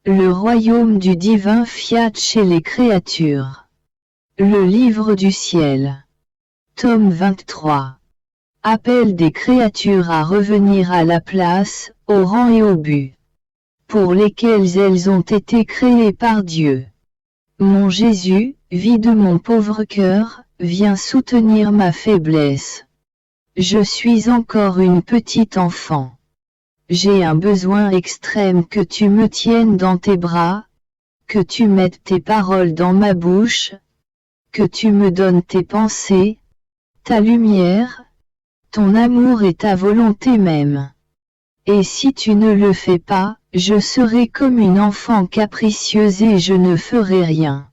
Le royaume du divin fiat chez les créatures. Le livre du ciel. Tome 23. Appel des créatures à revenir à la place, au rang et au but, pour lesquels elles ont été créées par Dieu. Mon Jésus, vie de mon pauvre cœur, viens soutenir ma faiblesse. Je suis encore une petite enfant. J'ai un besoin extrême que tu me tiennes dans tes bras, que tu mettes tes paroles dans ma bouche, que tu me donnes tes pensées, ta lumière, ton amour et ta volonté même. Et si tu ne le fais pas, je serai comme une enfant capricieuse et je ne ferai rien.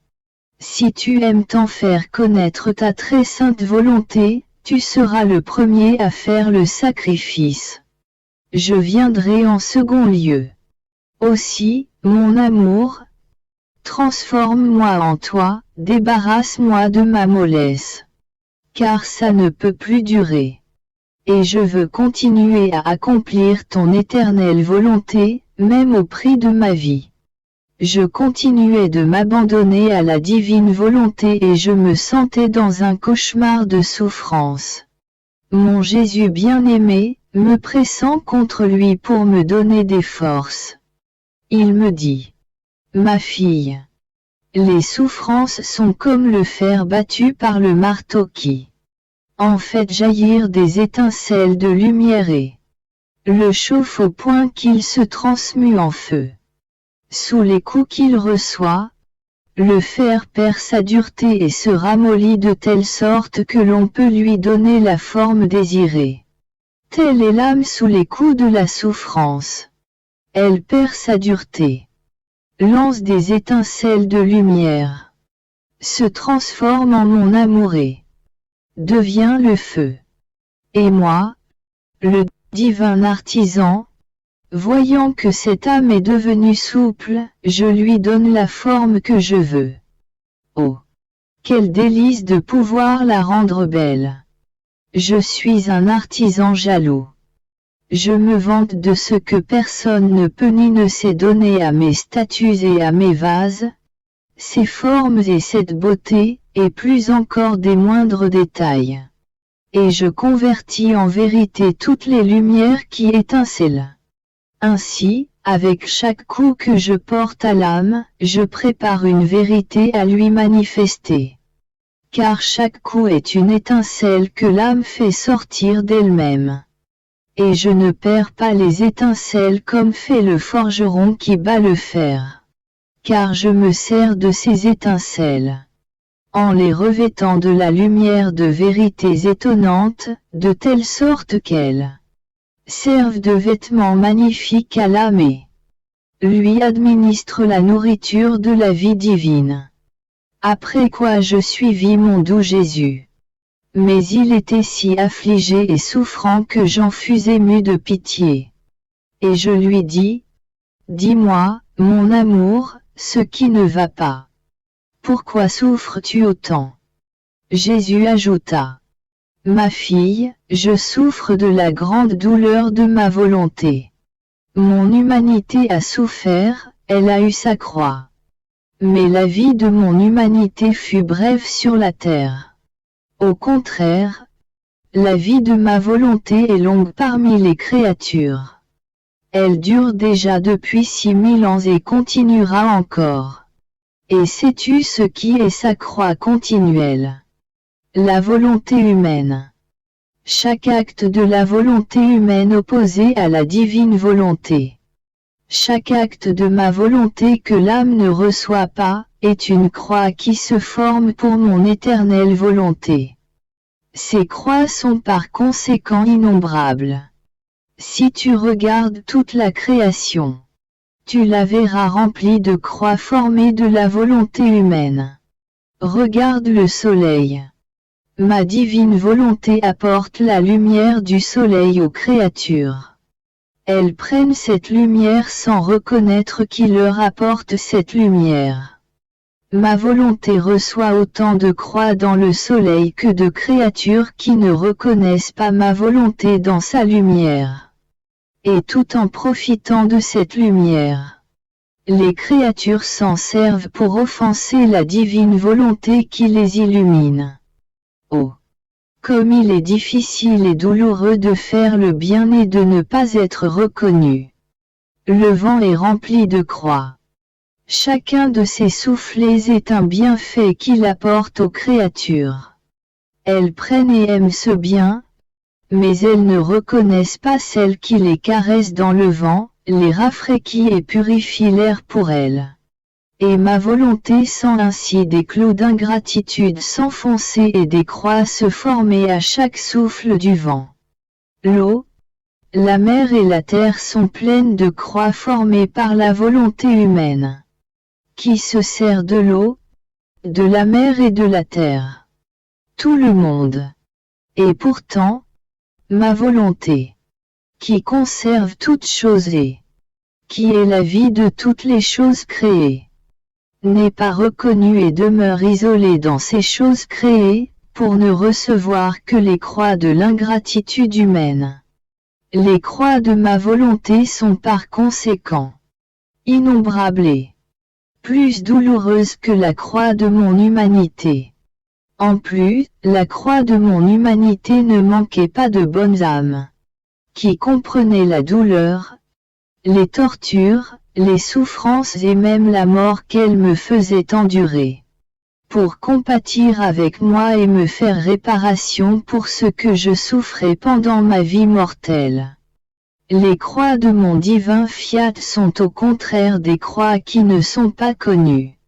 Si tu aimes t'en faire connaître ta très sainte volonté, tu seras le premier à faire le sacrifice. Je viendrai en second lieu. Aussi, mon amour, transforme-moi en toi, débarrasse-moi de ma mollesse. Car ça ne peut plus durer. Et je veux continuer à accomplir ton éternelle volonté, même au prix de ma vie. Je continuais de m'abandonner à la divine volonté et je me sentais dans un cauchemar de souffrance. Mon Jésus bien-aimé, me pressant contre lui pour me donner des forces. Il me dit: Ma fille, les souffrances sont comme le fer battu par le marteau qui en fait jaillir des étincelles de lumière et le chauffe au point qu'il se transmue en feu. Sous les coups qu'il reçoit, le fer perd sa dureté et se ramollit de telle sorte que l'on peut lui donner la forme désirée. Telle est l'âme sous les coups de la souffrance. Elle perd sa dureté, lance des étincelles de lumière, se transforme en mon amour et devient le feu. Et moi, le divin artisan, voyant que cette âme est devenue souple, je lui donne la forme que je veux. Oh, quel délice de pouvoir la rendre belle! Je suis un artisan jaloux. Je me vante de ce que personne ne peut ni ne sait donner à mes statues et à mes vases, ces formes et cette beauté, et plus encore des moindres détails. Et je convertis en vérité toutes les lumières qui étincellent. Ainsi, avec chaque coup que je porte à l'âme, je prépare une vérité à lui manifester. Car chaque coup est une étincelle que l'âme fait sortir d'elle-même. Et je ne perds pas les étincelles comme fait le forgeron qui bat le fer. Car je me sers de ces étincelles, en les revêtant de la lumière de vérités étonnantes, de telle sorte qu'elles servent de vêtements magnifiques à l'âme et lui administrent la nourriture de la vie divine. Après quoi je suivis mon doux Jésus. Mais il était si affligé et souffrant que j'en fus ému de pitié. Et je lui dis: Dis-moi, mon amour, ce qui ne va pas. Pourquoi souffres-tu autant? Jésus ajouta: Ma fille, je souffre de la grande douleur de ma volonté. Mon humanité a souffert, elle a eu sa croix. Mais la vie de mon humanité fut brève sur la terre. Au contraire, la vie de ma volonté est longue parmi les créatures. Elle dure déjà depuis 6000 ans et continuera encore. Et sais-tu ce qui est sa croix continuelle? La volonté humaine. Chaque acte de la volonté humaine opposé à la divine volonté. Chaque acte de ma volonté que l'âme ne reçoit pas, est une croix qui se forme pour mon éternelle volonté. Ces croix sont par conséquent innombrables. Si tu regardes toute la création, tu la verras remplie de croix formées de la volonté humaine. Regarde le soleil. Ma divine volonté apporte la lumière du soleil aux créatures. Elles prennent cette lumière sans reconnaître qui leur apporte cette lumière. Ma volonté reçoit autant de croix dans le soleil que de créatures qui ne reconnaissent pas ma volonté dans sa lumière. Et tout en profitant de cette lumière, les créatures s'en servent pour offenser la divine volonté qui les illumine. Oh! Comme il est difficile et douloureux de faire le bien et de ne pas être reconnu. Le vent est rempli de croix. Chacun de ces soufflets est un bienfait qu'il apporte aux créatures. Elles prennent et aiment ce bien, mais elles ne reconnaissent pas celle qui les caresse dans le vent, les rafraîchit et purifie l'air pour elles. Et ma volonté sent ainsi des clous d'ingratitude s'enfoncer et des croix se former à chaque souffle du vent. L'eau, la mer et la terre sont pleines de croix formées par la volonté humaine. Qui se sert de l'eau, de la mer et de la terre? Tout le monde. Et pourtant, ma volonté, qui conserve toutes choses et qui est la vie de toutes les choses créées, n'est pas reconnue et demeure isolée dans ces choses créées, pour ne recevoir que les croix de l'ingratitude humaine. Les croix de ma volonté sont par conséquent innombrables et plus douloureuses que la croix de mon humanité. En plus, la croix de mon humanité ne manquait pas de bonnes âmes, qui comprenaient la douleur, les tortures, les souffrances et même la mort qu'elle me faisait endurer, pour compatir avec moi et me faire réparation pour ce que je souffrais pendant ma vie mortelle. Les croix de mon divin fiat sont au contraire des croix qui ne sont pas connues.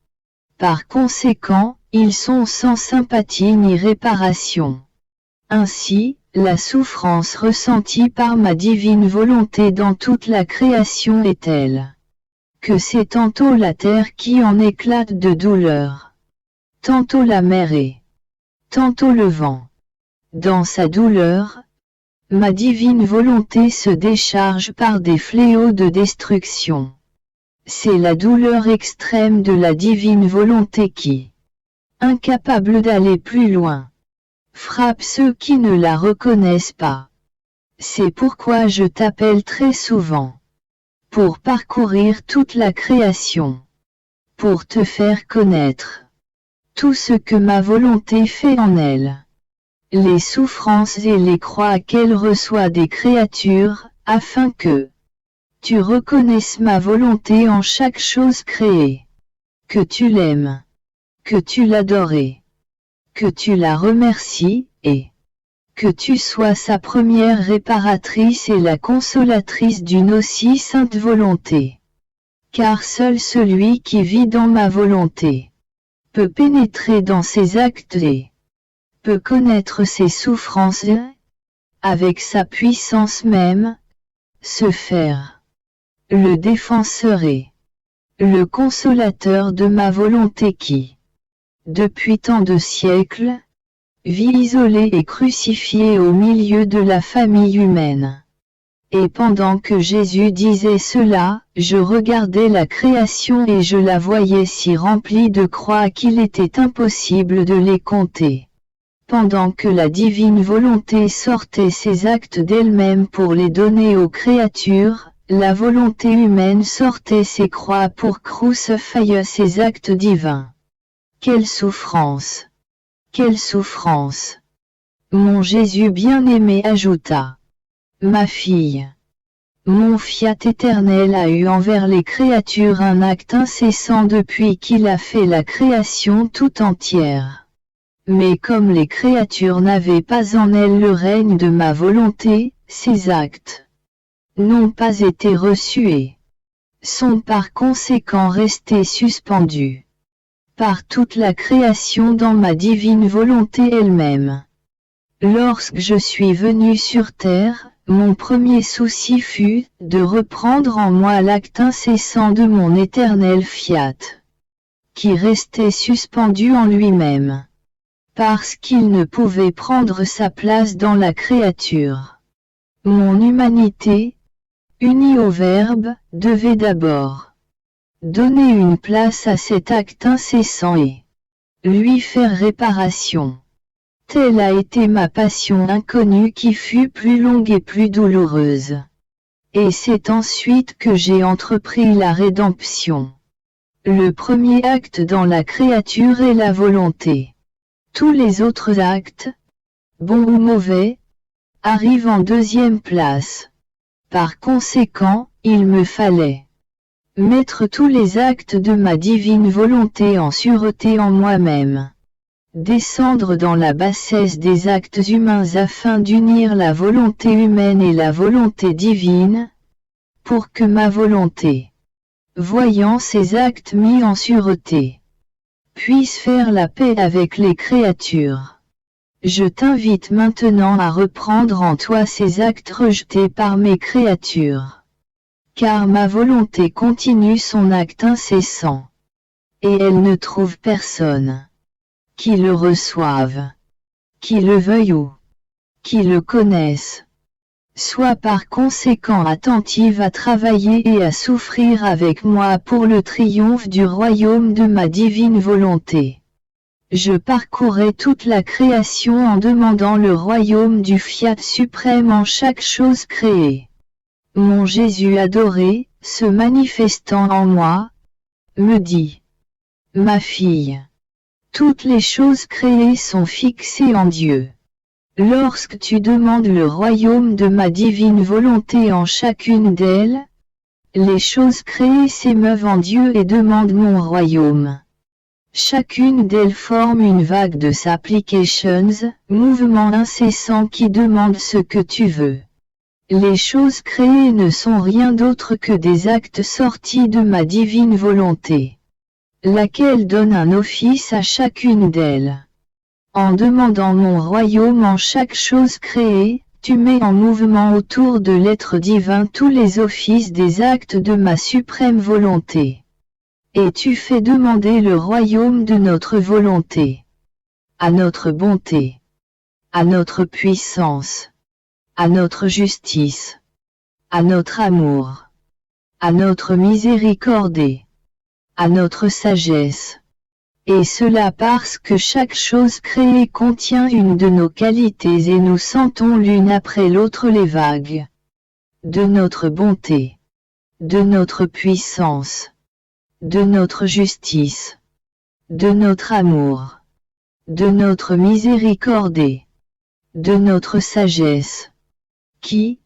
Par conséquent, ils sont sans sympathie ni réparation. Ainsi, la souffrance ressentie par ma divine volonté dans toute la création est telle que c'est tantôt la terre qui en éclate de douleur, tantôt la mer et tantôt le vent. Dans sa douleur, ma divine volonté se décharge par des fléaux de destruction. C'est la douleur extrême de la divine volonté qui, incapable d'aller plus loin, frappe ceux qui ne la reconnaissent pas. C'est pourquoi je t'appelle très souvent, pour parcourir toute la création, pour te faire connaître tout ce que ma volonté fait en elle, les souffrances et les croix qu'elle reçoit des créatures, afin que tu reconnaisses ma volonté en chaque chose créée, que tu l'aimes, que tu l'adores, que tu la remercies, et que tu sois sa première réparatrice et la consolatrice d'une aussi sainte volonté. Car seul celui qui vit dans ma volonté peut pénétrer dans ses actes et peut connaître ses souffrances et, avec sa puissance même, se faire le défenseur et le consolateur de ma volonté qui, depuis tant de siècles, vit isolée et crucifiée au milieu de la famille humaine. Et pendant que Jésus disait cela, je regardais la création et je la voyais si remplie de croix qu'il était impossible de les compter. Pendant que la divine volonté sortait ses actes d'elle-même pour les donner aux créatures, la volonté humaine sortait ses croix pour crucifier ses actes divins. Quelle souffrance! Quelle souffrance! Mon Jésus bien-aimé ajouta. Ma fille, mon fiat éternel a eu envers les créatures un acte incessant depuis qu'il a fait la création tout entière. Mais comme les créatures n'avaient pas en elles le règne de ma volonté, ces actes n'ont pas été reçus et sont par conséquent restés suspendus par toute la création dans ma divine volonté elle-même. Lorsque je suis venu sur terre, mon premier souci fut de reprendre en moi l'acte incessant de mon éternel fiat, qui restait suspendu en lui-même, parce qu'il ne pouvait prendre sa place dans la créature. Mon humanité, unie au Verbe, devait d'abord donner une place à cet acte incessant et lui faire réparation. Telle a été ma passion inconnue qui fut plus longue et plus douloureuse. Et c'est ensuite que j'ai entrepris la rédemption. Le premier acte dans la créature est la volonté. Tous les autres actes, bons ou mauvais, arrivent en deuxième place. Par conséquent, il me fallait mettre tous les actes de ma divine volonté en sûreté en moi-même. Descendre dans la bassesse des actes humains afin d'unir la volonté humaine et la volonté divine, pour que ma volonté, voyant ces actes mis en sûreté, puisse faire la paix avec les créatures. Je t'invite maintenant à reprendre en toi ces actes rejetés par mes créatures. Car ma volonté continue son acte incessant. Et elle ne trouve personne qui le reçoive, qui le veuille ou qui le connaisse. Sois par conséquent attentive à travailler et à souffrir avec moi pour le triomphe du royaume de ma divine volonté. Je parcourais toute la création en demandant le royaume du fiat suprême en chaque chose créée. Mon Jésus adoré, se manifestant en moi, me dit: Ma fille, toutes les choses créées sont fixées en Dieu. Lorsque tu demandes le royaume de ma divine volonté en chacune d'elles, les choses créées s'émeuvent en Dieu et demandent mon royaume. Chacune d'elles forme une vague de supplications, mouvement incessant qui demande ce que tu veux. Les choses créées ne sont rien d'autre que des actes sortis de ma divine volonté, laquelle donne un office à chacune d'elles. En demandant mon royaume en chaque chose créée, tu mets en mouvement autour de l'être divin tous les offices des actes de ma suprême volonté. Et tu fais demander le royaume de notre volonté, à notre bonté, à notre puissance, à notre justice, à notre amour, à notre miséricorde, à notre sagesse. Et cela parce que chaque chose créée contient une de nos qualités et nous sentons l'une après l'autre les vagues de notre bonté, de notre puissance, de notre justice, de notre amour, de notre miséricorde, de notre sagesse, qui,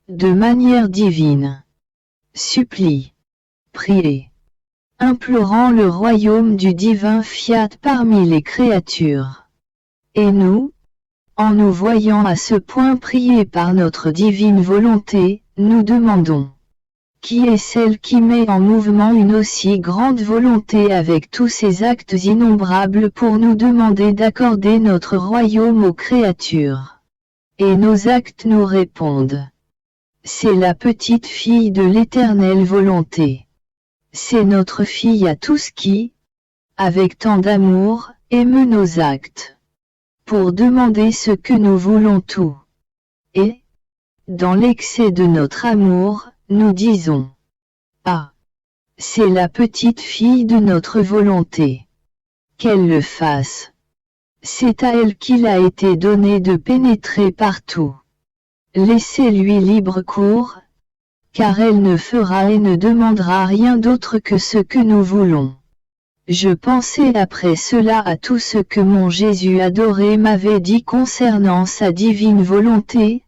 de manière divine, supplie, prie, implorant le royaume du divin fiat parmi les créatures. Et nous, en nous voyant à ce point prier par notre divine volonté, nous demandons: qui est celle qui met en mouvement une aussi grande volonté avec tous ses actes innombrables pour nous demander d'accorder notre royaume aux créatures? Et nos actes nous répondent: c'est la petite fille de l'éternelle volonté. C'est notre fille à tous qui, avec tant d'amour, aime nos actes, pour demander ce que nous voulons tout. Et, dans l'excès de notre amour, nous disons: ah, c'est la petite fille de notre volonté. Qu'elle le fasse. C'est à elle qu'il a été donné de pénétrer partout. Laissez-lui libre cours, car elle ne fera et ne demandera rien d'autre que ce que nous voulons. Je pensais après cela à tout ce que mon Jésus adoré m'avait dit concernant sa divine volonté,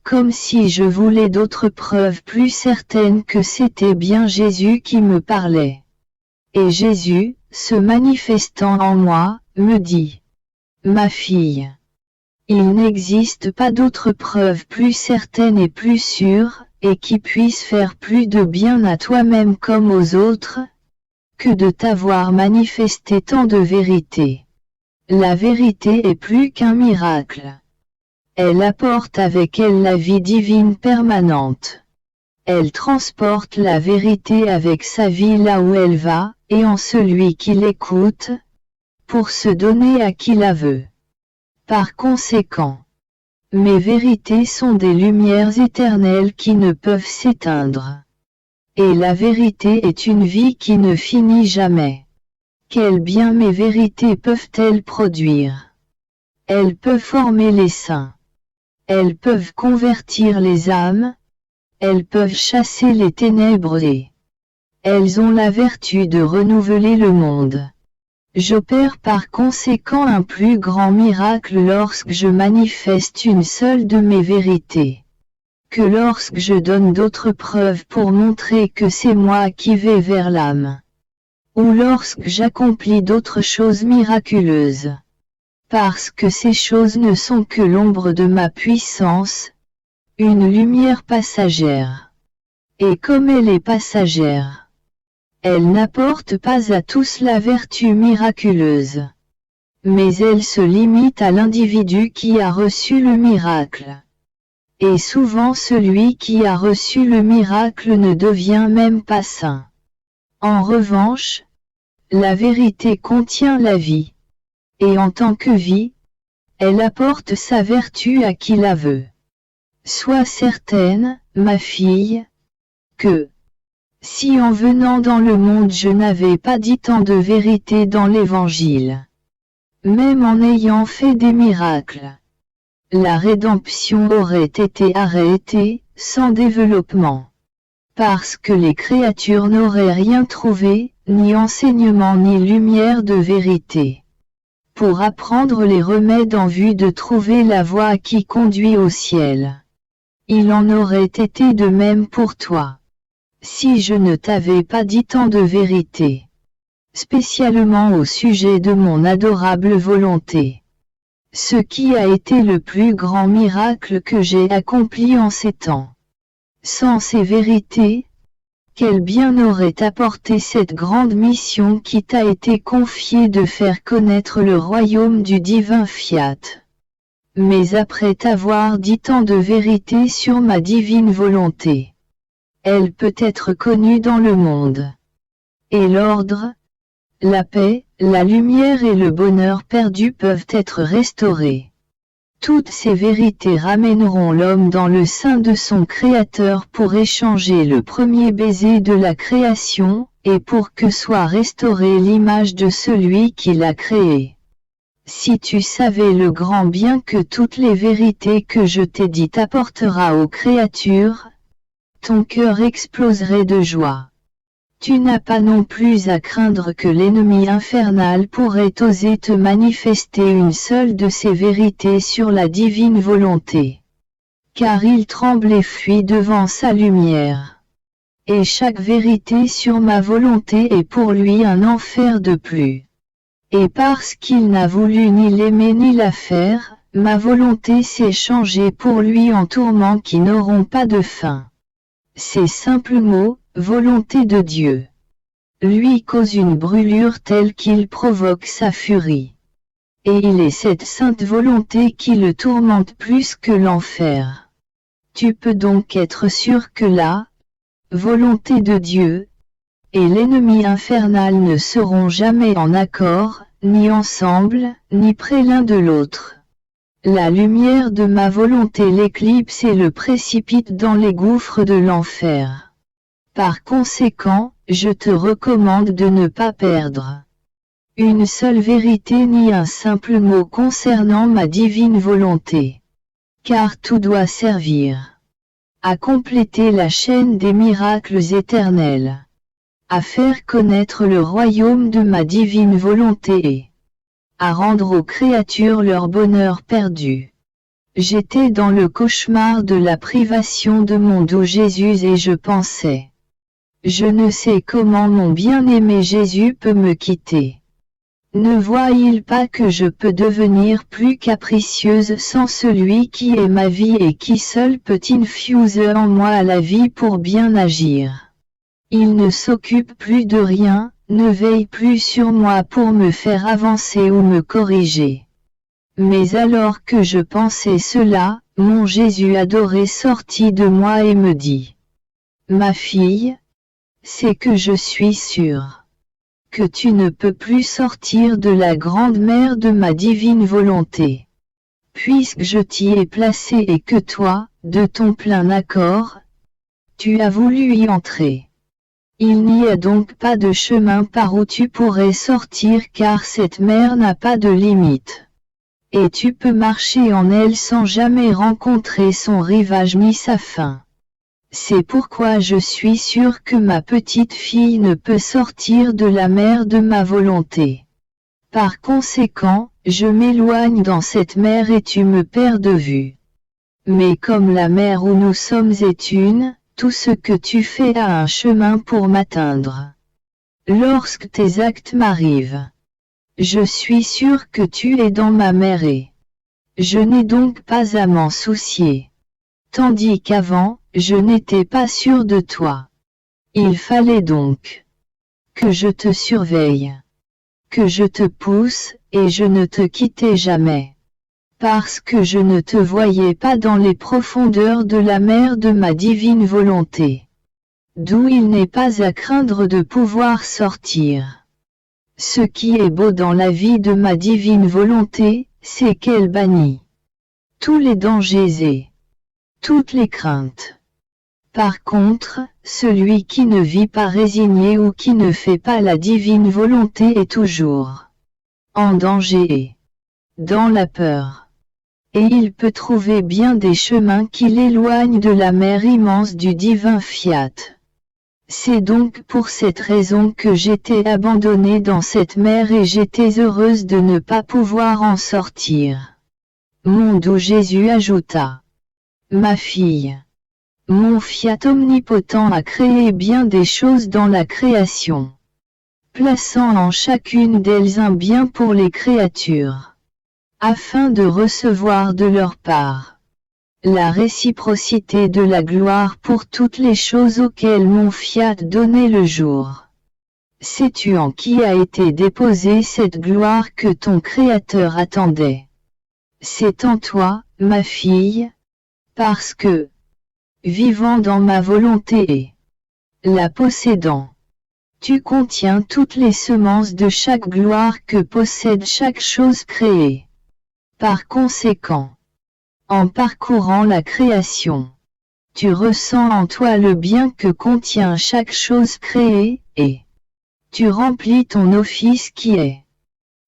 comme si je voulais d'autres preuves plus certaines que c'était bien Jésus qui me parlait. Et Jésus, se manifestant en moi, me dit: Ma fille, il n'existe pas d'autre preuve plus certaine et plus sûre, et qui puisse faire plus de bien à toi-même comme aux autres, que de t'avoir manifesté tant de vérité. La vérité est plus qu'un miracle. Elle apporte avec elle la vie divine permanente. Elle transporte la vérité avec sa vie là où elle va, et en celui qui l'écoute, pour se donner à qui la veut. Par conséquent, mes vérités sont des lumières éternelles qui ne peuvent s'éteindre. Et la vérité est une vie qui ne finit jamais. Quel bien mes vérités peuvent-elles produire? Elles peuvent former les saints. Elles peuvent convertir les âmes, Elles peuvent chasser les ténèbres et elles ont la vertu de renouveler le monde. J'opère par conséquent un plus grand miracle lorsque je manifeste une seule de mes vérités, que lorsque je donne d'autres preuves pour montrer que c'est moi qui vais vers l'âme, ou lorsque j'accomplis d'autres choses miraculeuses. Parce que ces choses ne sont que l'ombre de ma puissance, une lumière passagère. Et comme elle est passagère, elle n'apporte pas à tous la vertu miraculeuse. Mais elle se limite à l'individu qui a reçu le miracle. Et souvent celui qui a reçu le miracle ne devient même pas saint. En revanche, la vérité contient la vie. Et en tant que vie, elle apporte sa vertu à qui la veut. Sois certaine, ma fille, que, si en venant dans le monde je n'avais pas dit tant de vérité dans l'Évangile, même en ayant fait des miracles, la rédemption aurait été arrêtée, sans développement. Parce que les créatures n'auraient rien trouvé, ni enseignement ni lumière de vérité, pour apprendre les remèdes en vue de trouver la voie qui conduit au ciel. Il en aurait été de même pour toi, si je ne t'avais pas dit tant de vérité, spécialement au sujet de mon adorable volonté. Ce qui a été le plus grand miracle que j'ai accompli en ces temps. Sans ces vérités, quel bien aurait apporté cette grande mission qui t'a été confiée de faire connaître le royaume du divin Fiat. Mais après t'avoir dit tant de vérité sur ma divine volonté, elle peut être connue dans le monde. Et l'ordre, la paix, la lumière et le bonheur perdu peuvent être restaurés. Toutes ces vérités ramèneront l'homme dans le sein de son Créateur pour échanger le premier baiser de la création, et pour que soit restaurée l'image de celui qui l'a créé. Si tu savais le grand bien que toutes les vérités que je t'ai dites apportera aux créatures, ton cœur exploserait de joie. Tu n'as pas non plus à craindre que l'ennemi infernal pourrait oser te manifester une seule de ces vérités sur la divine volonté. Car il tremble et fuit devant sa lumière. Et chaque vérité sur ma volonté est pour lui un enfer de plus. Et parce qu'il n'a voulu ni l'aimer ni la faire, ma volonté s'est changée pour lui en tourments qui n'auront pas de fin. Ces simples mots, volonté de Dieu, lui causent une brûlure telle qu'il provoque sa furie. Et il est cette sainte volonté qui le tourmente plus que l'enfer. Tu peux donc être sûr que la volonté de Dieu et l'ennemi infernal ne seront jamais en accord, ni ensemble, ni près l'un de l'autre. La lumière de ma volonté l'éclipse et le précipite dans les gouffres de l'enfer. Par conséquent, je te recommande de ne pas perdre une seule vérité ni un simple mot concernant ma divine volonté. Car tout doit servir à compléter la chaîne des miracles éternels, à faire connaître le royaume de ma divine volonté et à rendre aux créatures leur bonheur perdu. J'étais dans le cauchemar de la privation de mon doux Jésus et je pensais, je ne sais comment mon bien-aimé Jésus peut me quitter. Ne voit-il pas que je peux devenir plus capricieuse sans celui qui est ma vie et qui seul peut infuser en moi la vie pour bien agir? Il ne s'occupe plus de rien, ne veille plus sur moi pour me faire avancer ou me corriger. Mais alors que je pensais cela, mon Jésus adoré sortit de moi et me dit, « Ma fille, c'est que je suis sûr que tu ne peux plus sortir de la grande mer de ma divine volonté. Puisque je t'y ai placé et que toi, de ton plein accord, tu as voulu y entrer. Il n'y a donc pas de chemin par où tu pourrais sortir car cette mer n'a pas de limite. Et tu peux marcher en elle sans jamais rencontrer son rivage ni sa fin. C'est pourquoi je suis sûr que ma petite fille ne peut sortir de la mer de ma volonté. Par conséquent, je m'éloigne dans cette mer et tu me perds de vue. Mais comme la mer où nous sommes est une, tout ce que tu fais a un chemin pour m'atteindre. Lorsque tes actes m'arrivent, je suis sûr que tu es dans ma mer et je n'ai donc pas à m'en soucier. Tandis qu'avant, je n'étais pas sûr de toi. Il fallait donc que je te surveille, que je te pousse, et je ne te quittais jamais. Parce que je ne te voyais pas dans les profondeurs de la mer de ma divine volonté, d'où il n'est pas à craindre de pouvoir sortir. Ce qui est beau dans la vie de ma divine volonté, c'est qu'elle bannit tous les dangers et toutes les craintes. Par contre, celui qui ne vit pas résigné ou qui ne fait pas la divine volonté est toujours en danger et dans la peur. Et il peut trouver bien des chemins qui l'éloignent de la mer immense du divin fiat. C'est donc pour cette raison que j'étais abandonnée dans cette mer et j'étais heureuse de ne pas pouvoir en sortir. Mon doux Jésus ajouta: Ma fille, mon fiat omnipotent a créé bien des choses dans la création, plaçant en chacune d'elles un bien pour les créatures, afin de recevoir de leur part la réciprocité de la gloire pour toutes les choses auxquelles mon fiat donnait le jour. Sais-tu en qui a été déposée cette gloire que ton Créateur attendait? C'est en toi, ma fille, parce que, vivant dans ma volonté et la possédant, tu contiens toutes les semences de chaque gloire que possède chaque chose créée. Par conséquent, en parcourant la création, tu ressens en toi le bien que contient chaque chose créée, et tu remplis ton office qui est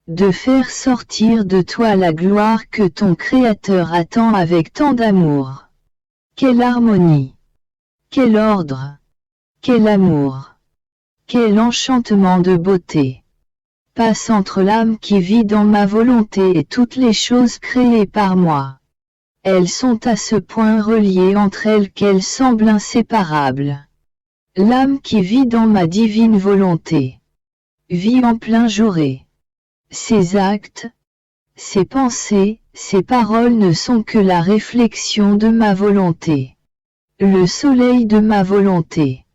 de faire sortir de toi la gloire que ton Créateur attend avec tant d'amour. Quelle harmonie! Quel ordre! Quel amour! Quel enchantement de beauté passe entre l'âme qui vit dans ma volonté et toutes les choses créées par moi. Elles sont à ce point reliées entre elles qu'elles semblent inséparables. L'âme qui vit dans ma divine volonté vit en plein jour et ses actes, ses pensées, ses paroles ne sont que la réflexion de ma volonté. Le soleil de ma volonté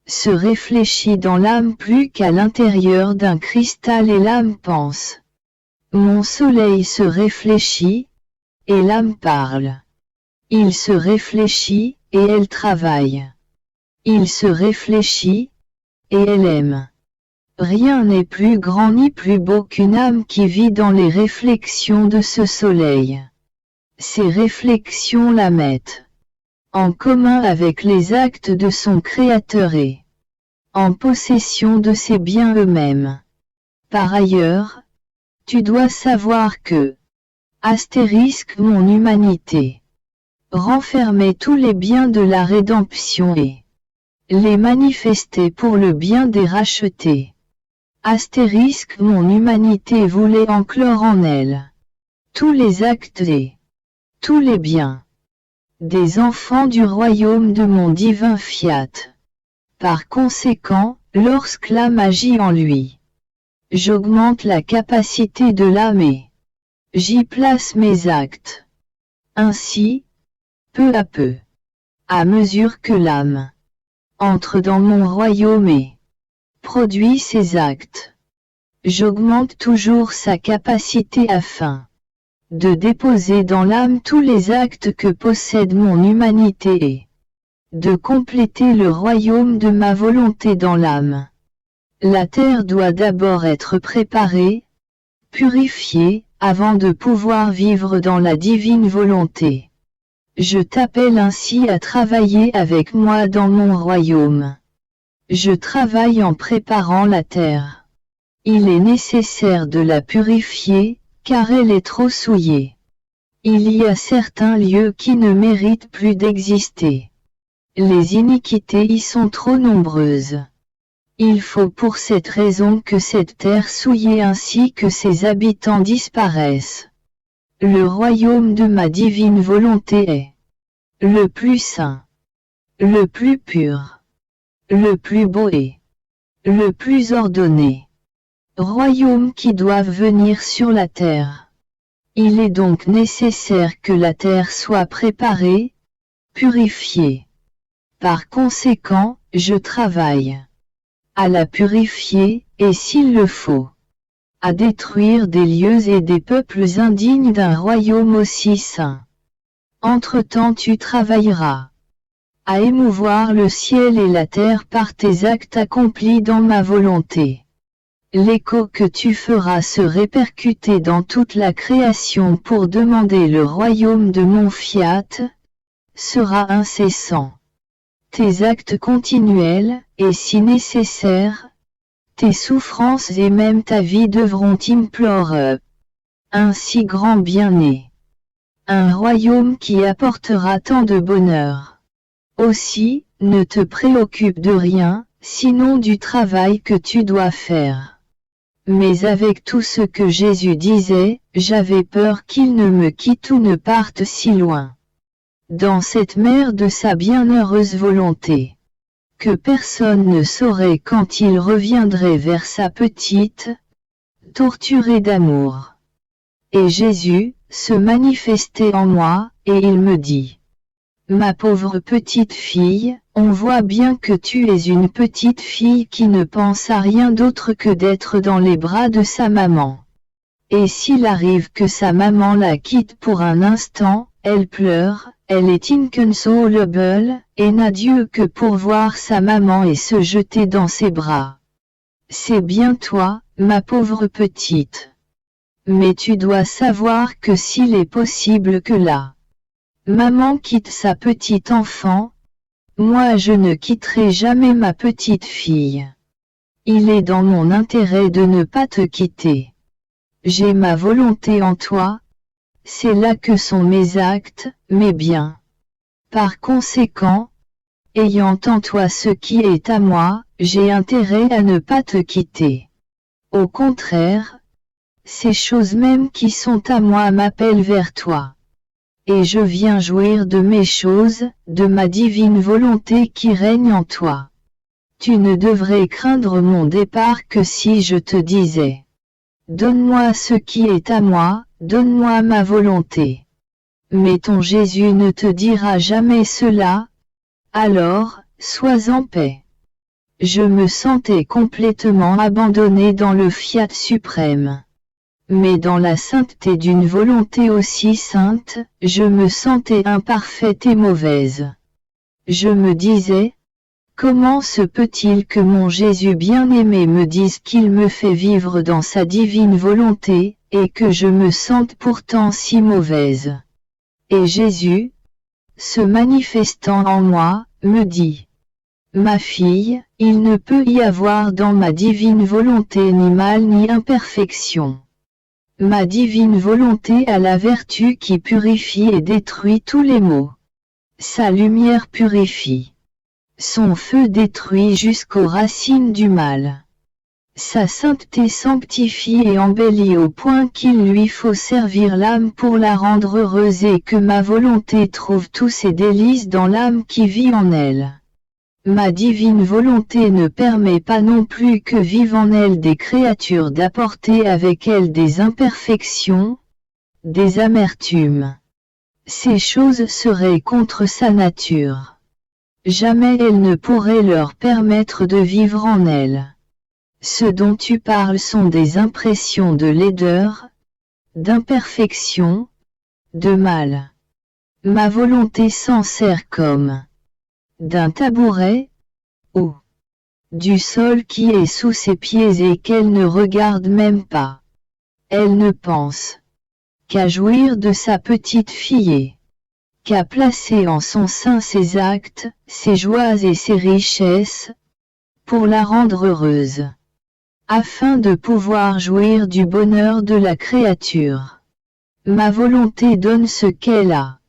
se réfléchit dans l'âme plus qu'à l'intérieur d'un cristal et l'âme pense. Mon soleil se réfléchit, et l'âme parle. Il se réfléchit, et elle travaille. Il se réfléchit, et elle aime. Rien n'est plus grand ni plus beau qu'une âme qui vit dans les réflexions de ce soleil. Ces réflexions la mettent en commun avec les actes de son Créateur et en possession de ses biens eux-mêmes. Par ailleurs, tu dois savoir que, mon humanité, renfermait tous les biens de la rédemption et les manifestait pour le bien des rachetés. Mon humanité voulait enclore en elle tous les actes et tous les biens des enfants du royaume de mon divin fiat. Par conséquent, lorsque l'âme agit en lui, j'augmente la capacité de l'âme et j'y place mes actes. Ainsi, peu à mesure que l'âme entre dans mon royaume et produit ses actes, j'augmente toujours sa capacité afin de déposer dans l'âme tous les actes que possède mon humanité et de compléter le royaume de ma volonté dans l'âme. La terre doit d'abord être préparée, purifiée, avant de pouvoir vivre dans la divine volonté. Je t'appelle ainsi à travailler avec moi dans mon royaume. Je travaille en préparant la terre. Il est nécessaire de la purifier, car elle est trop souillée. Il y a certains lieux qui ne méritent plus d'exister. Les iniquités y sont trop nombreuses. Il faut pour cette raison que cette terre souillée ainsi que ses habitants disparaissent. Le royaume de ma divine volonté est le plus saint, le plus pur, le plus beau et le plus ordonné. Royaume qui doivent venir sur la terre. Il est donc nécessaire que la terre soit préparée, purifiée. Par conséquent, je travaille à la purifier, et s'il le faut, à détruire des lieux et des peuples indignes d'un royaume aussi saint. Entre-temps tu travailleras à émouvoir le ciel et la terre par tes actes accomplis dans ma volonté. L'écho que tu feras se répercuter dans toute la création pour demander le royaume de mon fiat, sera incessant. Tes actes continuels, et si nécessaire, tes souffrances et même ta vie devront implorer un si grand bien-né. Un royaume qui apportera tant de bonheur. Aussi, ne te préoccupe de rien, sinon du travail que tu dois faire. Mais avec tout ce que Jésus disait, j'avais peur qu'il ne me quitte ou ne parte si loin. Dans cette mer de sa bienheureuse volonté, que personne ne saurait quand il reviendrait vers sa petite, torturée d'amour. Et Jésus se manifestait en moi, et il me dit, « Ma pauvre petite fille, on voit bien que tu es une petite fille qui ne pense à rien d'autre que d'être dans les bras de sa maman. Et s'il arrive que sa maman la quitte pour un instant, elle pleure, elle est inconsolable, et n'a Dieu que pour voir sa maman et se jeter dans ses bras. C'est bien toi, ma pauvre petite. Mais tu dois savoir que s'il est possible que la maman quitte sa petite enfant, moi je ne quitterai jamais ma petite fille. Il est dans mon intérêt de ne pas te quitter. J'ai ma volonté en toi, c'est là que sont mes actes, mes biens. Par conséquent, ayant en toi ce qui est à moi, j'ai intérêt à ne pas te quitter. Au contraire, ces choses mêmes qui sont à moi m'appellent vers toi. Et je viens jouir de mes choses, de ma divine volonté qui règne en toi. Tu ne devrais craindre mon départ que si je te disais, donne-moi ce qui est à moi, donne-moi ma volonté. Mais ton Jésus ne te dira jamais cela, alors, sois en paix. Je me sentais complètement abandonné dans le fiat suprême. Mais dans la sainteté d'une volonté aussi sainte, je me sentais imparfaite et mauvaise. Je me disais, comment se peut-il que mon Jésus bien-aimé me dise qu'il me fait vivre dans sa divine volonté, et que je me sente pourtant si mauvaise? Et Jésus, se manifestant en moi, me dit, ma fille, il ne peut y avoir dans ma divine volonté ni mal ni imperfection. Ma divine volonté a la vertu qui purifie et détruit tous les maux. Sa lumière purifie. Son feu détruit jusqu'aux racines du mal. Sa sainteté sanctifie et embellit au point qu'il lui faut servir l'âme pour la rendre heureuse et que ma volonté trouve tous ses délices dans l'âme qui vit en elle. Ma divine volonté ne permet pas non plus que vivent en elle des créatures d'apporter avec elles des imperfections, des amertumes. Ces choses seraient contre sa nature. Jamais elle ne pourrait leur permettre de vivre en elle. Ce dont tu parles sont des impressions de laideur, d'imperfection, de mal. Ma volonté s'en sert comme d'un tabouret, ou du sol qui est sous ses pieds et qu'elle ne regarde même pas. Elle ne pense qu'à jouir de sa petite fille, qu'à placer en son sein ses actes, ses joies et ses richesses, pour la rendre heureuse, afin de pouvoir jouir du bonheur de la créature. Ma volonté donne ce qu'elle a.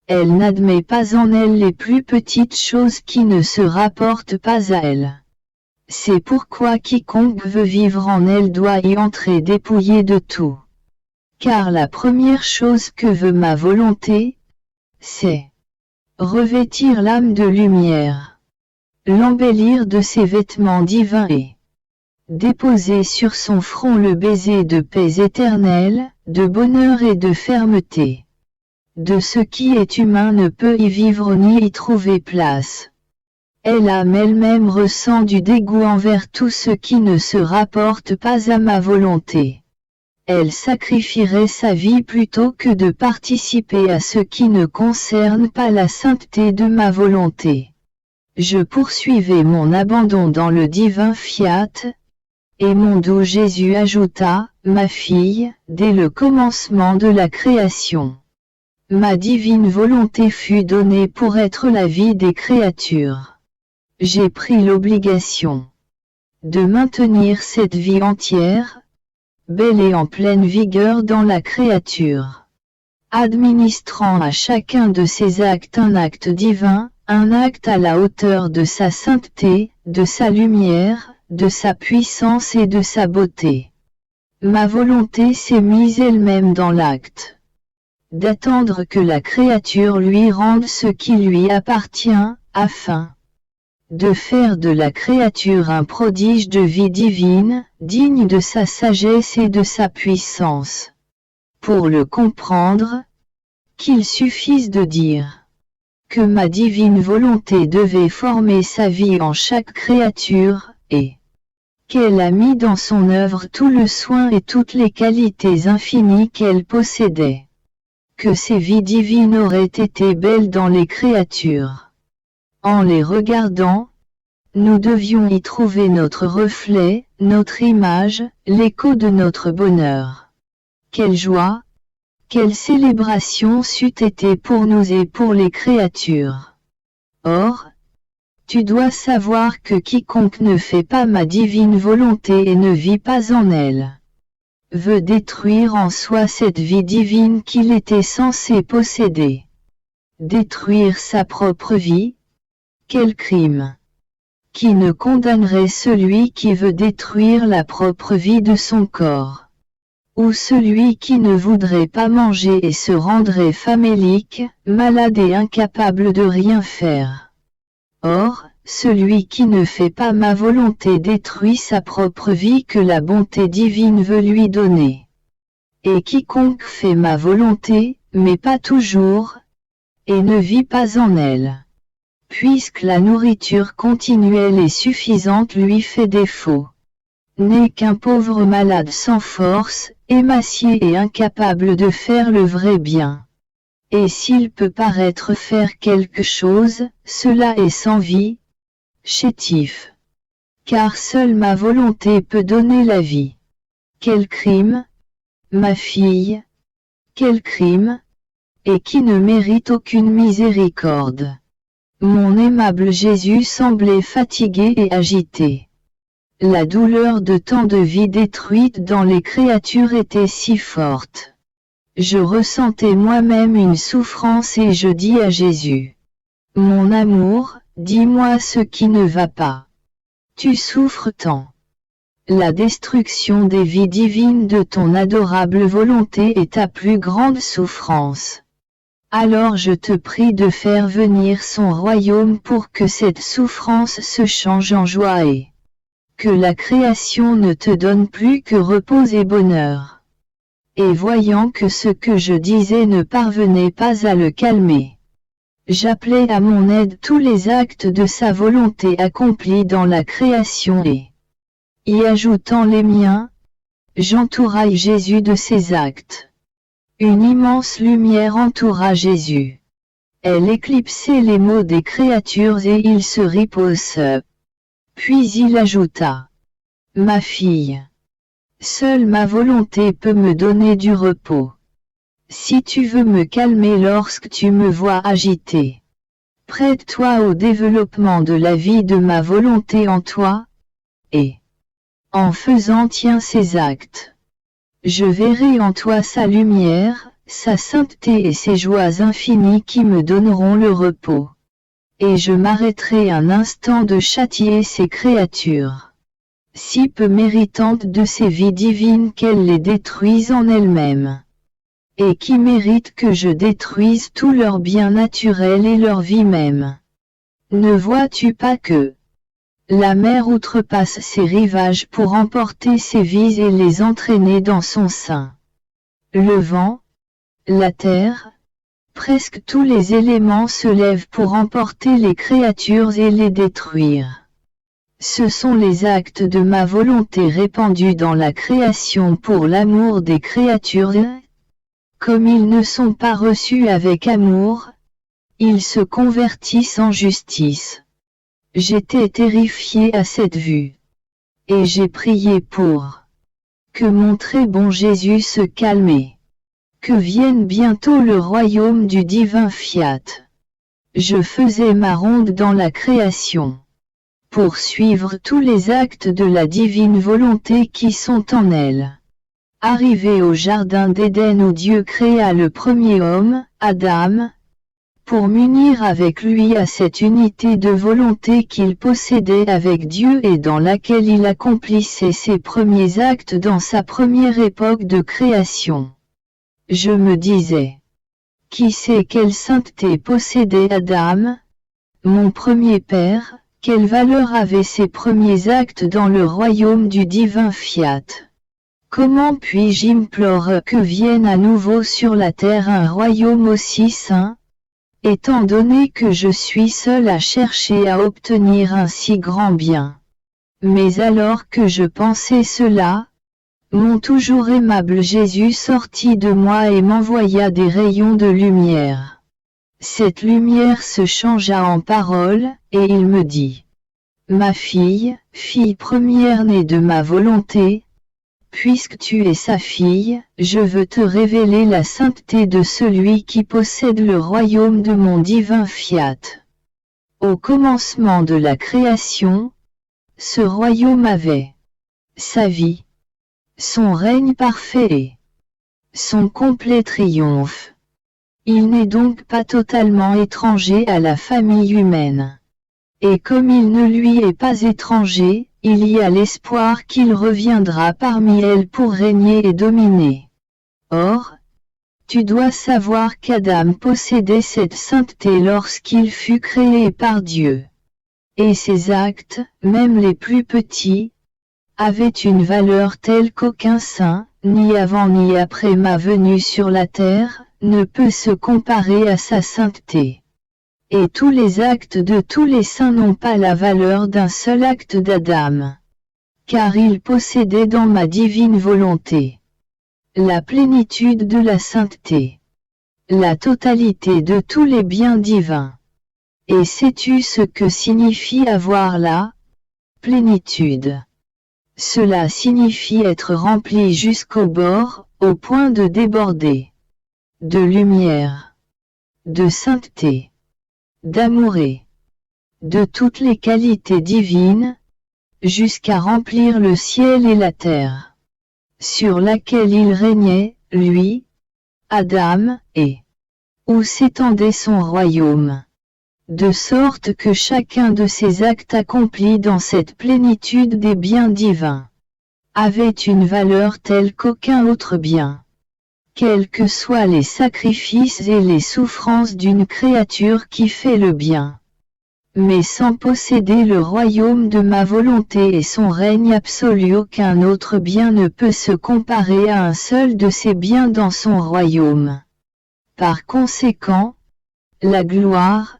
Elle n'admet pas en elle les plus petites choses qui ne se rapportent pas à elle. C'est pourquoi quiconque veut vivre en elle doit y entrer dépouillé de tout. Car la première chose que veut ma volonté, c'est revêtir l'âme de lumière, l'embellir de ses vêtements divins et déposer sur son front le baiser de paix éternelle, de bonheur et de fermeté. De ce qui est humain ne peut y vivre ni y trouver place. L'âme elle-même ressent du dégoût envers tout ce qui ne se rapporte pas à ma volonté. Elle sacrifierait sa vie plutôt que de participer à ce qui ne concerne pas la sainteté de ma volonté. Je poursuivais mon abandon dans le divin fiat, et mon doux Jésus ajouta, ma fille, dès le commencement de la création. Ma divine volonté fut donnée pour être la vie des créatures. J'ai pris l'obligation de maintenir cette vie entière, belle et en pleine vigueur dans la créature, administrant à chacun de ses actes un acte divin, un acte à la hauteur de sa sainteté, de sa lumière, de sa puissance et de sa beauté. Ma volonté s'est mise elle-même dans l'acte d'attendre que la créature lui rende ce qui lui appartient, afin de faire de la créature un prodige de vie divine, digne de sa sagesse et de sa puissance. Pour le comprendre, qu'il suffise de dire que ma divine volonté devait former sa vie en chaque créature, et qu'elle a mis dans son œuvre tout le soin et toutes les qualités infinies qu'elle possédait. Que ces vies divines auraient été belles dans les créatures. En les regardant, nous devions y trouver notre reflet, notre image, l'écho de notre bonheur. Quelle joie, quelle célébration c'eût été pour nous et pour les créatures. Or, tu dois savoir que quiconque ne fait pas ma divine volonté et ne vit pas en elle, veut détruire en soi cette vie divine qu'il était censé posséder. Détruire sa propre vie? Quel crime! Qui ne condamnerait celui qui veut détruire la propre vie de son corps? Ou celui qui ne voudrait pas manger et se rendrait famélique, malade et incapable de rien faire? Or, celui qui ne fait pas ma volonté détruit sa propre vie que la bonté divine veut lui donner. Et quiconque fait ma volonté, mais pas toujours, et ne vit pas en elle, puisque la nourriture continuelle et suffisante lui fait défaut, n'est qu'un pauvre malade sans force, émacié et incapable de faire le vrai bien. Et s'il peut paraître faire quelque chose, cela est sans vie, chétif. Car seule ma volonté peut donner la vie. Quel crime, ma fille, quel crime, et qui ne mérite aucune miséricorde. Mon aimable Jésus semblait fatigué et agité. La douleur de tant de vies détruites dans les créatures était si forte. Je ressentais moi-même une souffrance et je dis à Jésus: mon amour, dis-moi ce qui ne va pas. Tu souffres tant. La destruction des vies divines de ton adorable volonté est ta plus grande souffrance. Alors je te prie de faire venir son royaume pour que cette souffrance se change en joie et que la création ne te donne plus que repos et bonheur. Et voyant que ce que je disais ne parvenait pas à le calmer, j'appelais à mon aide tous les actes de sa volonté accomplis dans la création et, y ajoutant les miens, j'entourai Jésus de ses actes. Une immense lumière entoura Jésus. Elle éclipsait les maux des créatures et il se riposa. Puis il ajouta: ma fille, seule ma volonté peut me donner du repos. Si tu veux me calmer lorsque tu me vois agité, prête-toi au développement de la vie de ma volonté en toi, et, en faisant tiens ses actes, je verrai en toi sa lumière, sa sainteté et ses joies infinies qui me donneront le repos. Et je m'arrêterai un instant de châtier ces créatures, si peu méritantes de ces vies divines qu'elles les détruisent en elles-mêmes, et qui méritent que je détruise tout leur bien naturel et leur vie même. Ne vois-tu pas que la mer outrepasse ses rivages pour emporter ces vies et les entraîner dans son sein? Le vent, la terre, presque tous les éléments se lèvent pour emporter les créatures et les détruire. Ce sont les actes de ma volonté répandus dans la création pour l'amour des créatures. Comme ils ne sont pas reçus avec amour, ils se convertissent en justice. J'étais terrifié à cette vue. Et j'ai prié pour que mon très bon Jésus se calme. Que vienne bientôt le royaume du divin Fiat. Je faisais ma ronde dans la création, pour suivre tous les actes de la divine volonté qui sont en elle. Arrivé au jardin d'Éden où Dieu créa le premier homme, Adam, pour m'unir avec lui à cette unité de volonté qu'il possédait avec Dieu et dans laquelle il accomplissait ses premiers actes dans sa première époque de création. Je me disais, qui sait quelle sainteté possédait Adam, mon premier père, quelle valeur avaient ses premiers actes dans le royaume du divin Fiat? Comment puis-je implorer que vienne à nouveau sur la terre un royaume aussi saint, étant donné que je suis seul à chercher à obtenir un si grand bien? Mais alors que je pensais cela, mon toujours aimable Jésus sortit de moi et m'envoya des rayons de lumière. Cette lumière se changea en parole, et il me dit, « Ma fille, fille première-née de ma volonté, puisque tu es sa fille, je veux te révéler la sainteté de celui qui possède le royaume de mon divin Fiat. Au commencement de la création, ce royaume avait sa vie, son règne parfait et son complet triomphe. Il n'est donc pas totalement étranger à la famille humaine. Et comme il ne lui est pas étranger, il y a l'espoir qu'il reviendra parmi elles pour régner et dominer. Or, tu dois savoir qu'Adam possédait cette sainteté lorsqu'il fut créé par Dieu. Et ses actes, même les plus petits, avaient une valeur telle qu'aucun saint, ni avant ni après ma venue sur la terre, ne peut se comparer à sa sainteté. Et tous les actes de tous les saints n'ont pas la valeur d'un seul acte d'Adam. Car il possédait dans ma divine volonté la plénitude de la sainteté, la totalité de tous les biens divins. Et sais-tu ce que signifie avoir la plénitude? Cela signifie être rempli jusqu'au bord, au point de déborder de lumière, de sainteté, d'amour et de toutes les qualités divines, jusqu'à remplir le ciel et la terre, sur laquelle il régnait, lui, Adam, et où s'étendait son royaume. De sorte que chacun de ses actes accomplis dans cette plénitude des biens divins avait une valeur telle qu'aucun autre bien. Quels que soient les sacrifices et les souffrances d'une créature qui fait le bien. Mais sans posséder le royaume de ma volonté et son règne absolu, aucun autre bien ne peut se comparer à un seul de ces biens dans son royaume. Par conséquent, la gloire,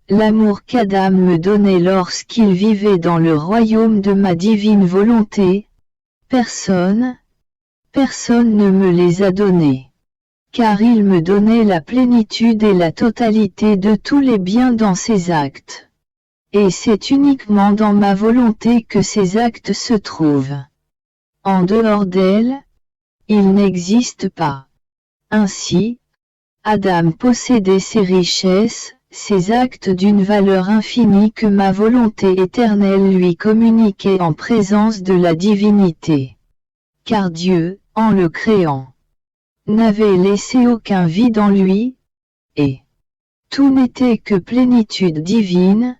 l'amour qu'Adam me donnait lorsqu'il vivait dans le royaume de ma divine volonté, personne ne me les a donnés. Car il me donnait la plénitude et la totalité de tous les biens dans ses actes. Et c'est uniquement dans ma volonté que ces actes se trouvent. En dehors d'elle, ils n'existent pas. Ainsi, Adam possédait ses richesses, ses actes d'une valeur infinie que ma volonté éternelle lui communiquait en présence de la divinité. Car Dieu, en le créant, n'avait laissé aucun vide en lui, et tout n'était que plénitude divine,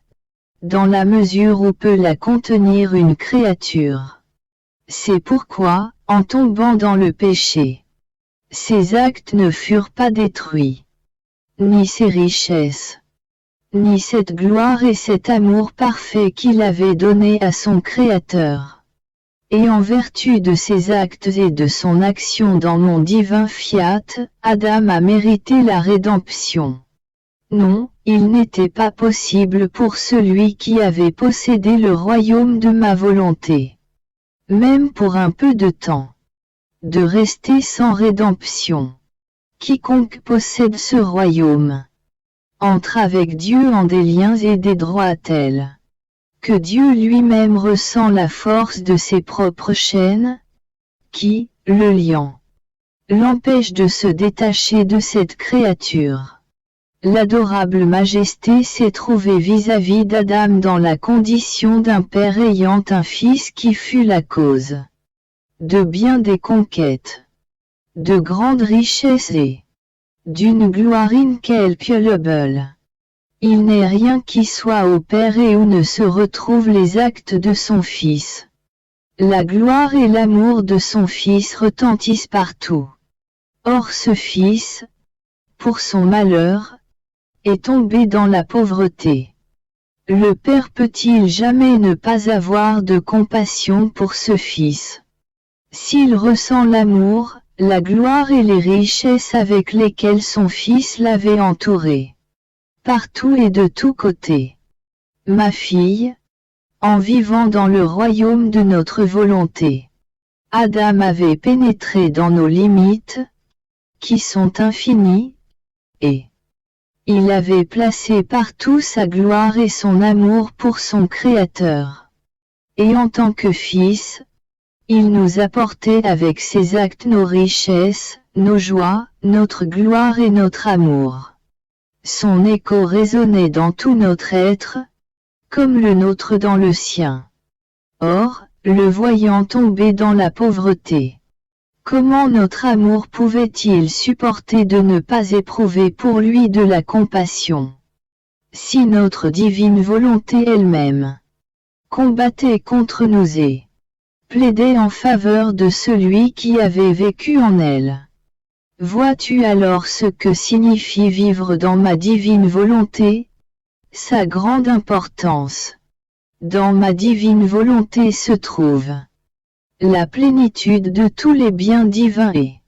dans la mesure où peut la contenir une créature. C'est pourquoi, en tombant dans le péché, ses actes ne furent pas détruits, ni ses richesses, ni cette gloire et cet amour parfait qu'il avait donné à son Créateur. Et en vertu de ses actes et de son action dans mon divin fiat, Adam a mérité la rédemption. Non, il n'était pas possible pour celui qui avait possédé le royaume de ma volonté, même pour un peu de temps, de rester sans rédemption. Quiconque possède ce royaume entre avec Dieu en des liens et des droits tels que Dieu lui-même ressent la force de ses propres chaînes, qui, le liant, l'empêche de se détacher de cette créature. L'adorable majesté s'est trouvée vis-à-vis d'Adam dans la condition d'un père ayant un fils qui fut la cause de bien des conquêtes, de grandes richesses et d'une gloire incalculable. Il n'est rien qui soit au Père et où ne se retrouvent les actes de son Fils. La gloire et l'amour de son Fils retentissent partout. Or ce Fils, pour son malheur, est tombé dans la pauvreté. Le Père peut-il jamais ne pas avoir de compassion pour ce Fils? S'il ressent l'amour, la gloire et les richesses avec lesquelles son Fils l'avait entouré, partout et de tous côtés. Ma fille, en vivant dans le royaume de notre volonté, Adam avait pénétré dans nos limites, qui sont infinies, et il avait placé partout sa gloire et son amour pour son Créateur. Et en tant que Fils, il nous apportait avec ses actes nos richesses, nos joies, notre gloire et notre amour. Son écho résonnait dans tout notre être, comme le nôtre dans le sien. Or, le voyant tomber dans la pauvreté, comment notre amour pouvait-il supporter de ne pas éprouver pour lui de la compassion? Si notre divine volonté elle-même combattait contre nous et plaidait en faveur de celui qui avait vécu en elle. Vois-tu alors ce que signifie vivre dans ma divine volonté? Sa grande importance. Dans ma divine volonté se trouve la plénitude de tous les biens divins et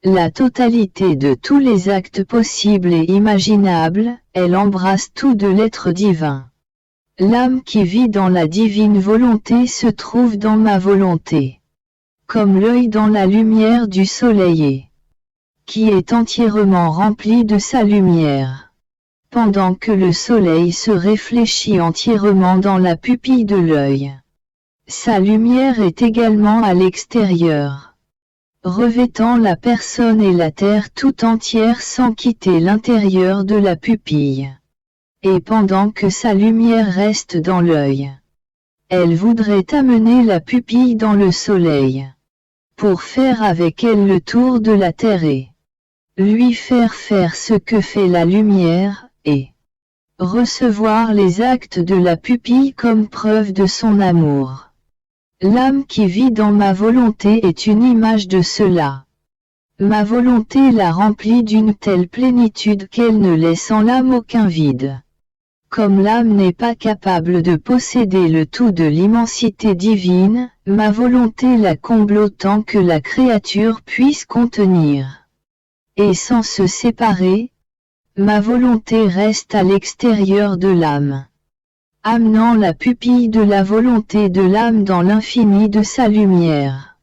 la totalité de tous les actes possibles et imaginables, elle embrasse tout de l'être divin. L'âme qui vit dans la divine volonté se trouve dans ma volonté, comme l'œil dans la lumière du soleil et qui est entièrement rempli de sa lumière, pendant que le soleil se réfléchit entièrement dans la pupille de l'œil. Sa lumière est également à l'extérieur, revêtant la personne et la terre tout entière sans quitter l'intérieur de la pupille. Et pendant que sa lumière reste dans l'œil, elle voudrait amener la pupille dans le soleil, pour faire avec elle le tour de la terre et lui faire faire ce que fait la lumière, et recevoir les actes de la pupille comme preuve de son amour. L'âme qui vit dans ma volonté est une image de cela. Ma volonté la remplit d'une telle plénitude qu'elle ne laisse en l'âme aucun vide. Comme l'âme n'est pas capable de posséder le tout de l'immensité divine, ma volonté la comble autant que la créature puisse contenir. Et sans se séparer, ma volonté reste à l'extérieur de l'âme, amenant la pupille de la volonté de l'âme dans l'infini de sa lumière,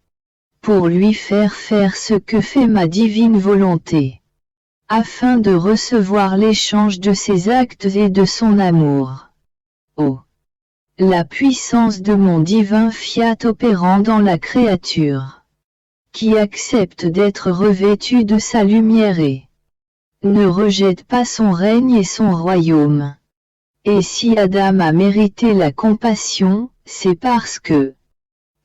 pour lui faire faire ce que fait ma divine volonté, afin de recevoir l'échange de ses actes et de son amour. Oh! La puissance de mon divin fiat opérant dans la créature, qui accepte d'être revêtu de sa lumière et ne rejette pas son règne et son royaume. Et si Adam a mérité la compassion, c'est parce que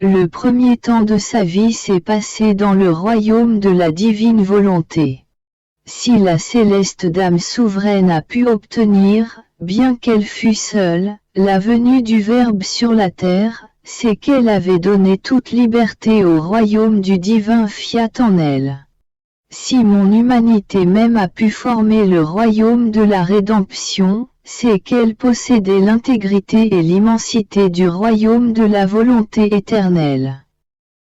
Le premier temps de sa vie s'est passé dans le royaume de la divine volonté. Si la céleste dame souveraine a pu obtenir, bien qu'elle fût seule, la venue du Verbe sur la terre, c'est qu'elle avait donné toute liberté au royaume du divin fiat en elle. Si mon humanité même a pu former le royaume de la rédemption, c'est qu'elle possédait l'intégrité et l'immensité du royaume de la volonté éternelle.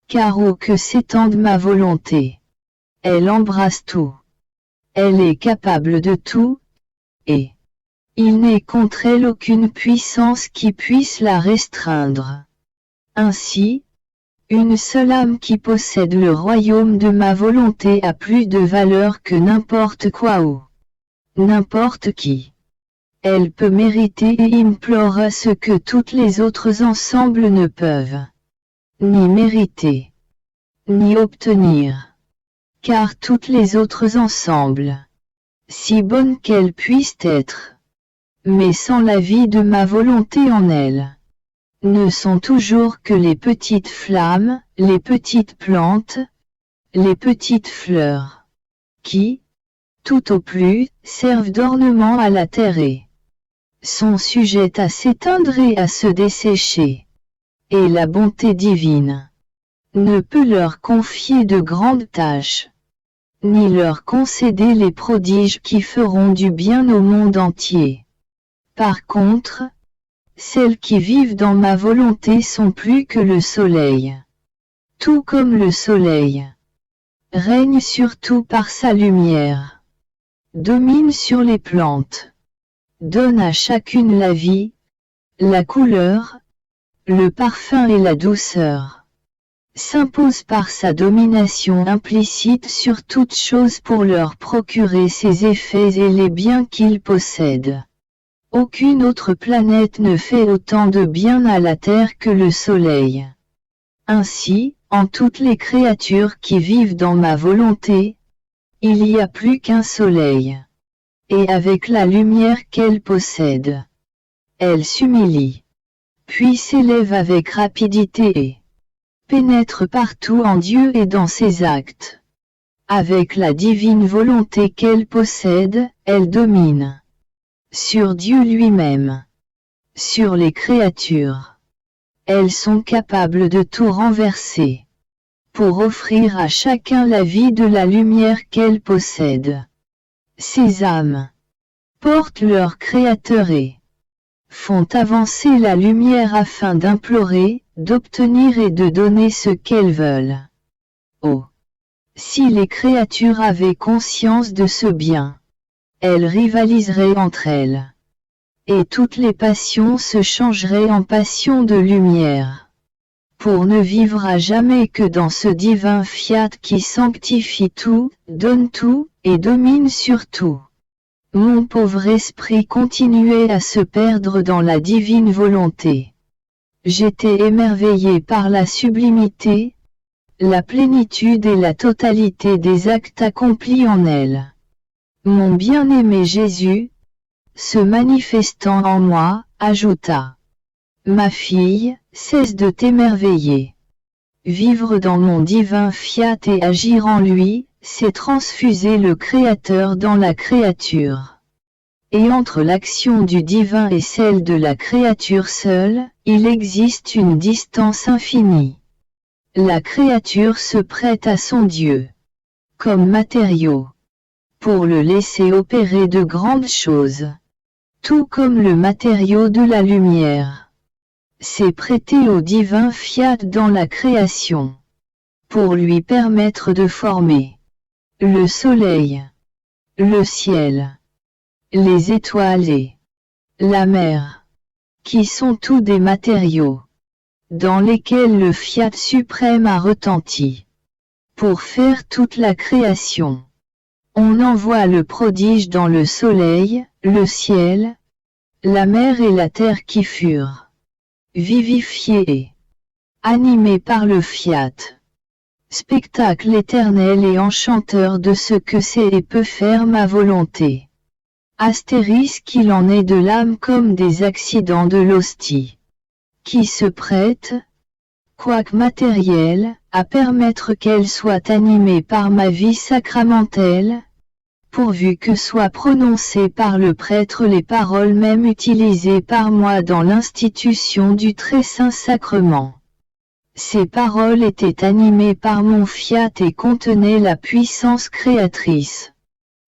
Car où que s'étende ma volonté, elle embrasse tout. Elle est capable de tout, et il n'est contre elle aucune puissance qui puisse la restreindre. Ainsi, une seule âme qui possède le royaume de ma volonté a plus de valeur que n'importe quoi ou n'importe qui. Elle peut mériter et implore ce que toutes les autres ensemble ne peuvent ni mériter, ni obtenir. Car toutes les autres ensemble, si bonnes qu'elles puissent être, mais sans la vie de ma volonté en elles, ne sont toujours que les petites flammes, les petites plantes, les petites fleurs, qui, tout au plus, servent d'ornement à la terre et sont sujettes à s'éteindre et à se dessécher. Et la bonté divine ne peut leur confier de grandes tâches, ni leur concéder les prodiges qui feront du bien au monde entier. Par contre, celles qui vivent dans ma volonté sont plus que le soleil. Tout comme le soleil règne surtout par sa lumière, domine sur les plantes, donne à chacune la vie, la couleur, le parfum et la douceur, s'impose par sa domination implicite sur toutes choses pour leur procurer ses effets et les biens qu'ils possèdent. Aucune autre planète ne fait autant de bien à la Terre que le Soleil. Ainsi, en toutes les créatures qui vivent dans ma volonté, il n'y a plus qu'un Soleil. Et avec la lumière qu'elle possède, elle s'humilie, puis s'élève avec rapidité et pénètre partout en Dieu et dans ses actes. Avec la divine volonté qu'elle possède, elle domine sur Dieu lui-même, sur les créatures. Elles sont capables de tout renverser, pour offrir à chacun la vie de la lumière qu'elles possèdent. Ces âmes portent leur Créateur et font avancer la lumière afin d'implorer, d'obtenir et de donner ce qu'elles veulent. Oh! Si les créatures avaient conscience de ce bien, elles rivaliseraient entre elles. Et toutes les passions se changeraient en passions de lumière. Pour ne vivre à jamais que dans ce divin fiat qui sanctifie tout, donne tout, et domine sur tout. Mon pauvre esprit continuait à se perdre dans la divine volonté. J'étais émerveillé par la sublimité, la plénitude et la totalité des actes accomplis en elle. Mon bien-aimé Jésus, se manifestant en moi, ajouta: Ma fille, cesse de t'émerveiller. Vivre dans mon divin fiat et agir en lui, c'est transfuser le Créateur dans la créature. Et entre l'action du divin et celle de la créature seule, il existe une distance infinie. La créature se prête à son Dieu, comme matériau, pour le laisser opérer de grandes choses. Tout comme le matériau de la lumière s'est prêté au divin fiat dans la création, pour lui permettre de former le soleil, le ciel, les étoiles et la mer, qui sont tous des matériaux, dans lesquels le fiat suprême a retenti. Pour faire toute la création, on envoie le prodige dans le soleil, le ciel, la mer et la terre qui furent vivifiés et animés par le fiat. Spectacle éternel et enchanteur de ce que c'est et peut faire ma volonté. Qu'il en est de l'âme comme des accidents de l'hostie, qui se prêtent, quoique matérielle, à permettre qu'elle soit animée par ma vie sacramentelle, pourvu que soient prononcées par le prêtre les paroles même utilisées par moi dans l'institution du très saint sacrement. Ces paroles étaient animées par mon fiat et contenaient la puissance créatrice.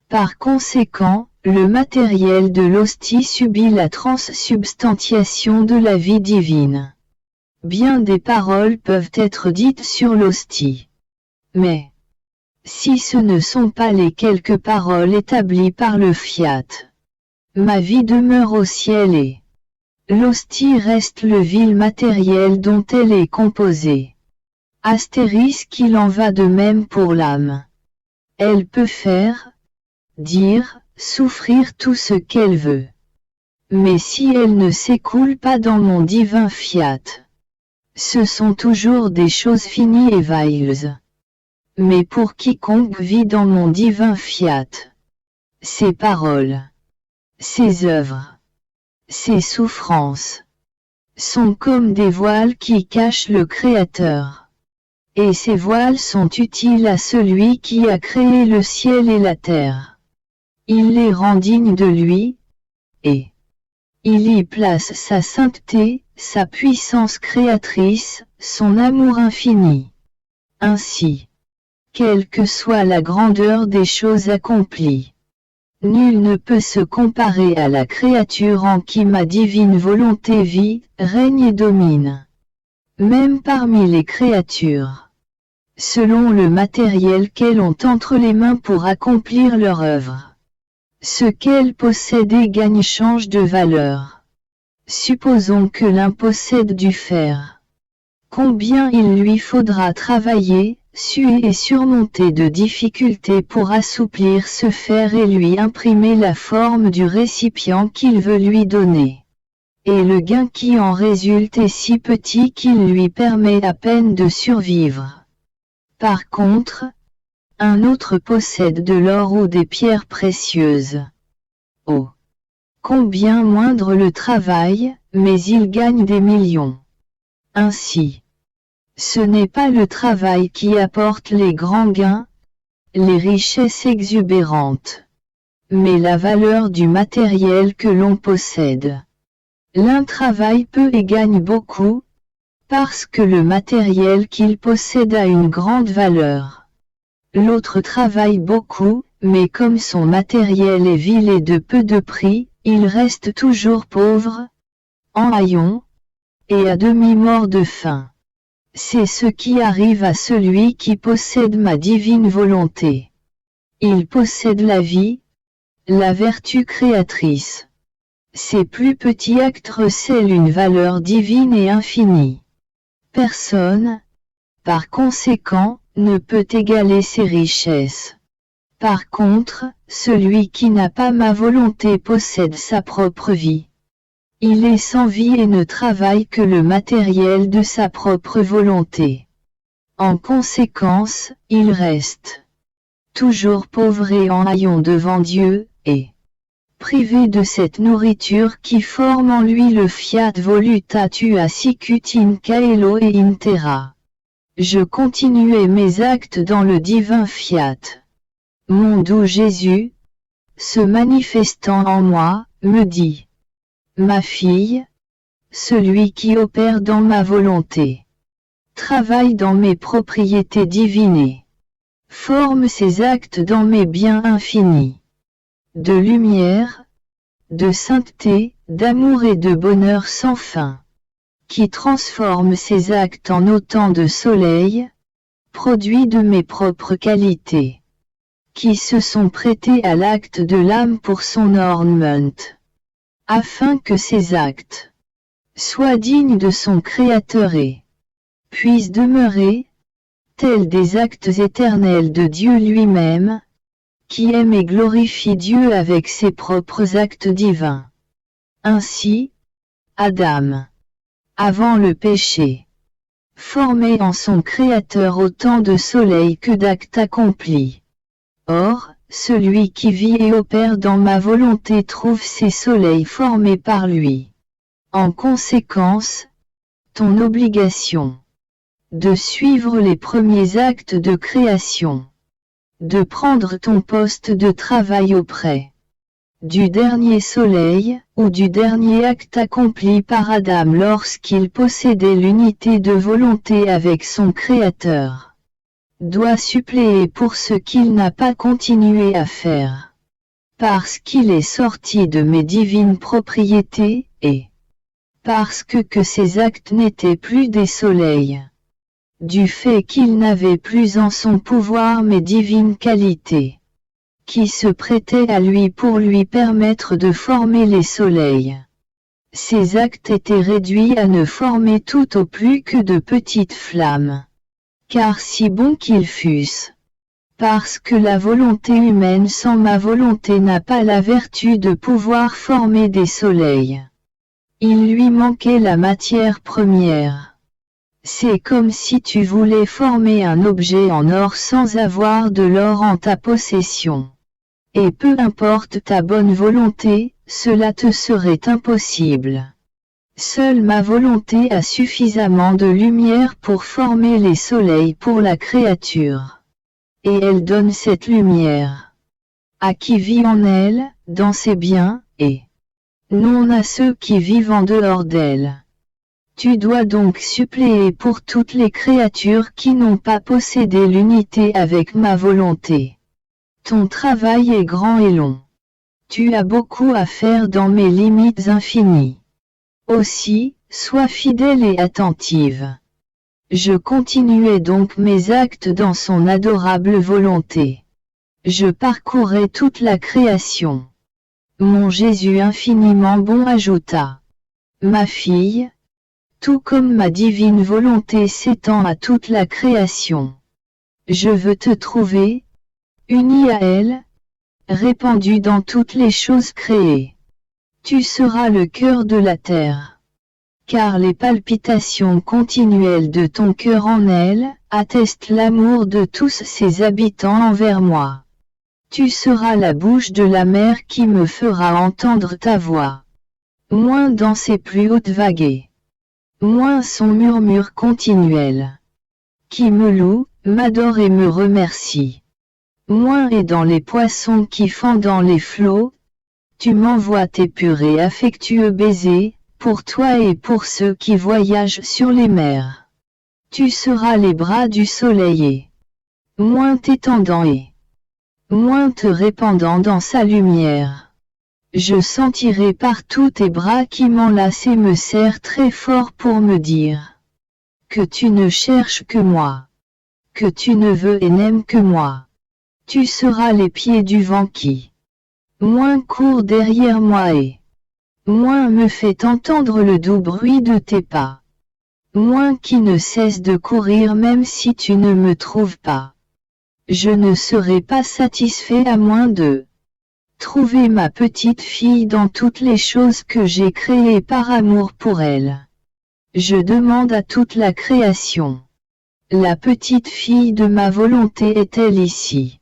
Par conséquent, le matériel de l'hostie subit la transsubstantiation de la vie divine. Bien des paroles peuvent être dites sur l'hostie. Mais, si ce ne sont pas les quelques paroles établies par le fiat, ma vie demeure au ciel et l'hostie reste le vil matériel dont elle est composée. Qu'il en va de même pour l'âme. Elle peut faire, dire, souffrir tout ce qu'elle veut. Mais si elle ne s'écoule pas dans mon divin fiat, ce sont toujours des choses finies et vaines. Mais pour quiconque vit dans mon divin fiat, ces paroles, ces œuvres, ces souffrances, sont comme des voiles qui cachent le Créateur. Et ces voiles sont utiles à celui qui a créé le ciel et la terre. Il les rend dignes de lui, et il y place sa sainteté, sa puissance créatrice, son amour infini. Ainsi, quelle que soit la grandeur des choses accomplies, nul ne peut se comparer à la créature en qui ma divine volonté vit, règne et domine. Même parmi les créatures, selon le matériel qu'elles ont entre les mains pour accomplir leur œuvre, ce qu'elles possèdent et gagnent change de valeur. Supposons que l'un possède du fer. Combien il lui faudra travailler, suer et surmonter de difficultés pour assouplir ce fer et lui imprimer la forme du récipient qu'il veut lui donner. Et le gain qui en résulte est si petit qu'il lui permet à peine de survivre. Par contre, un autre possède de l'or ou des pierres précieuses. Oh! Combien moindre le travail, mais il gagne des millions. Ainsi, ce n'est pas le travail qui apporte les grands gains, les richesses exubérantes, mais la valeur du matériel que l'on possède. L'un travaille peu et gagne beaucoup, parce que le matériel qu'il possède a une grande valeur. L'autre travaille beaucoup, mais comme son matériel est vil et de peu de prix, il reste toujours pauvre, en haillons, et à demi mort de faim. C'est ce qui arrive à celui qui possède ma divine volonté. Il possède la vie, la vertu créatrice. Ses plus petits actes recèlent une valeur divine et infinie. Personne, par conséquent, ne peut égaler ses richesses. Par contre, celui qui n'a pas ma volonté possède sa propre vie. Il est sans vie et ne travaille que le matériel de sa propre volonté. En conséquence, il reste toujours pauvre et en haillons devant Dieu, et privé de cette nourriture qui forme en lui le fiat voluta tua sicut in caelo et in terra. Je continuais mes actes dans le divin fiat. Mon doux Jésus, se manifestant en moi, me dit: ma fille, celui qui opère dans ma volonté, travaille dans mes propriétés divines, forme ses actes dans mes biens infinis, de lumière, de sainteté, d'amour et de bonheur sans fin, qui transforme ses actes en autant de soleil, produits de mes propres qualités, qui se sont prêtés à l'acte de l'âme pour son ornement, afin que ses actes soient dignes de son Créateur et puissent demeurer, tels des actes éternels de Dieu lui-même, qui aime et glorifie Dieu avec ses propres actes divins. Ainsi, Adam, avant le péché, formait en son Créateur autant de soleil que d'actes accomplis. Or, celui qui vit et opère dans ma volonté trouve ses soleils formés par lui. En conséquence, ton obligation de suivre les premiers actes de création, de prendre ton poste de travail auprès du dernier soleil, ou du dernier acte accompli par Adam lorsqu'il possédait l'unité de volonté avec son Créateur, doit suppléer pour ce qu'il n'a pas continué à faire. Parce qu'il est sorti de mes divines propriétés, et parce que ces actes n'étaient plus des soleils, du fait qu'il n'avait plus en son pouvoir mes divines qualités, qui se prêtaient à lui pour lui permettre de former les soleils. Ces actes étaient réduits à ne former tout au plus que de petites flammes. Car si bons qu'ils fussent, parce que la volonté humaine sans ma volonté n'a pas la vertu de pouvoir former des soleils. Il lui manquait la matière première. C'est comme si tu voulais former un objet en or sans avoir de l'or en ta possession. Et peu importe ta bonne volonté, cela te serait impossible. Seule ma volonté a suffisamment de lumière pour former les soleils pour la créature. Et elle donne cette lumière à qui vit en elle, dans ses biens, et non à ceux qui vivent en dehors d'elle. Tu dois donc suppléer pour toutes les créatures qui n'ont pas possédé l'unité avec ma volonté. Ton travail est grand et long. Tu as beaucoup à faire dans mes limites infinies. Aussi, sois fidèle et attentive. Je continuais donc mes actes dans son adorable volonté. Je parcourais toute la création. Mon Jésus infiniment bon ajouta. Ma fille, tout comme ma divine volonté s'étend à toute la création, je veux te trouver, uni à elle, répandu dans toutes les choses créées. Tu seras le cœur de la terre. Car les palpitations continuelles de ton cœur en elle, attestent l'amour de tous ses habitants envers moi. Tu seras la bouche de la mer qui me fera entendre ta voix. Moins dans ses plus hautes vagues. Moins son murmure continuel. Qui me loue, m'adore et me remercie. Moins et dans les poissons qui fendent dans les flots, tu m'envoies tes purs et affectueux baisers, pour toi et pour ceux qui voyagent sur les mers. Tu seras les bras du soleil et moins t'étendant et moins te répandant dans sa lumière. Je sentirai partout tes bras qui m'enlacent et me serrent très fort pour me dire que tu ne cherches que moi, que tu ne veux et n'aimes que moi. Tu seras les pieds du vent qui moins court derrière moi et moins me fait entendre le doux bruit de tes pas. Moins qui ne cesse de courir même si tu ne me trouves pas. Je ne serai pas satisfait à moins de trouver ma petite fille dans toutes les choses que j'ai créées par amour pour elle. Je demande à toute la création. La petite fille de ma volonté est-elle ici?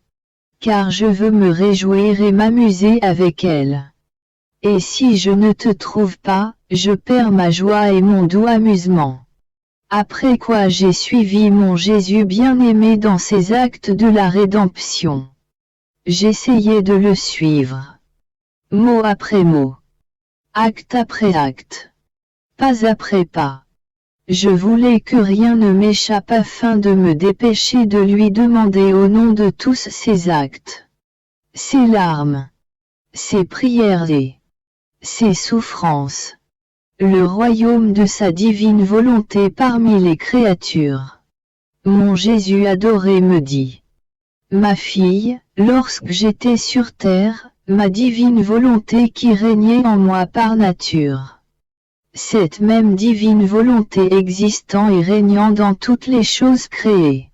Car je veux me réjouir et m'amuser avec elle. Et si je ne te trouve pas, je perds ma joie et mon doux amusement. Après quoi j'ai suivi mon Jésus bien-aimé dans ses actes de la rédemption. J'essayais de le suivre. Mot après mot. Acte après acte. Pas après pas. Je voulais que rien ne m'échappe afin de me dépêcher de lui demander au nom de tous ses actes, ses larmes, ses prières et ses souffrances, le royaume de sa divine volonté parmi les créatures. Mon Jésus adoré me dit, ma fille, lorsque j'étais sur terre, ma divine volonté qui régnait en moi par nature, cette même divine volonté existant et régnant dans toutes les choses créées,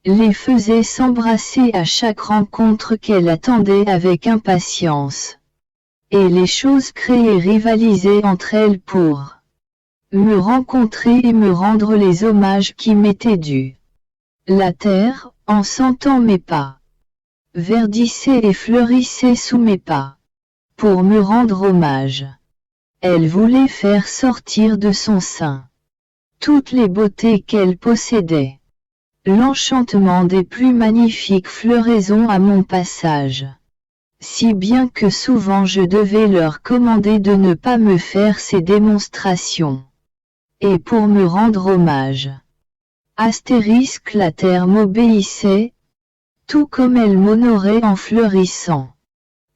les faisait s'embrasser à chaque rencontre qu'elle attendait avec impatience. Et les choses créées rivalisaient entre elles pour me rencontrer et me rendre les hommages qui m'étaient dus. La terre, en sentant mes pas, verdissait et fleurissait sous mes pas, pour me rendre hommage. Elle voulait faire sortir de son sein toutes les beautés qu'elle possédait. L'enchantement des plus magnifiques floraisons à mon passage. Si bien que souvent je devais leur commander de ne pas me faire ces démonstrations. Et pour me rendre hommage. Astérisque la terre m'obéissait, tout comme elle m'honorait en fleurissant.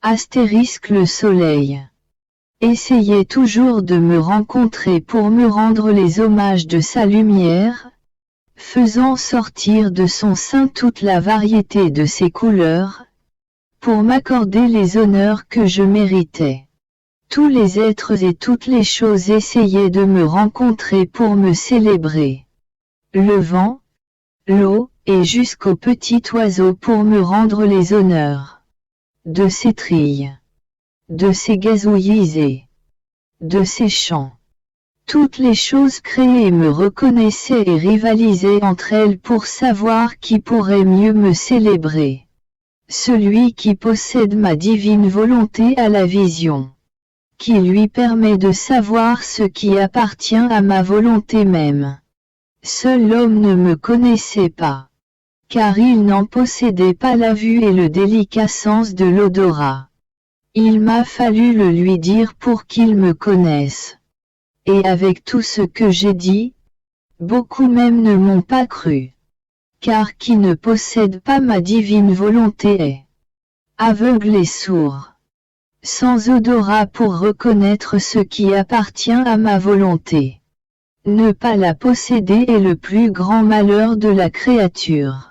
Astérisque le soleil. Essayait toujours de me rencontrer pour me rendre les hommages de sa lumière, faisant sortir de son sein toute la variété de ses couleurs, pour m'accorder les honneurs que je méritais. Tous les êtres et toutes les choses essayaient de me rencontrer pour me célébrer. Le vent, l'eau, et jusqu'au petit oiseau pour me rendre les honneurs. De ses trilles. De ses gazouillis de ses chants. Toutes les choses créées me reconnaissaient et rivalisaient entre elles pour savoir qui pourrait mieux me célébrer. Celui qui possède ma divine volonté à la vision. Qui lui permet de savoir ce qui appartient à ma volonté même. Seul l'homme ne me connaissait pas. Car il n'en possédait pas la vue et le délicat sens de l'odorat. Il m'a fallu le lui dire pour qu'il me connaisse. Et avec tout ce que j'ai dit, beaucoup même ne m'ont pas cru. Car qui ne possède pas ma divine volonté est aveugle et sourd, sans odorat pour reconnaître ce qui appartient à ma volonté. Ne pas la posséder est le plus grand malheur de la créature.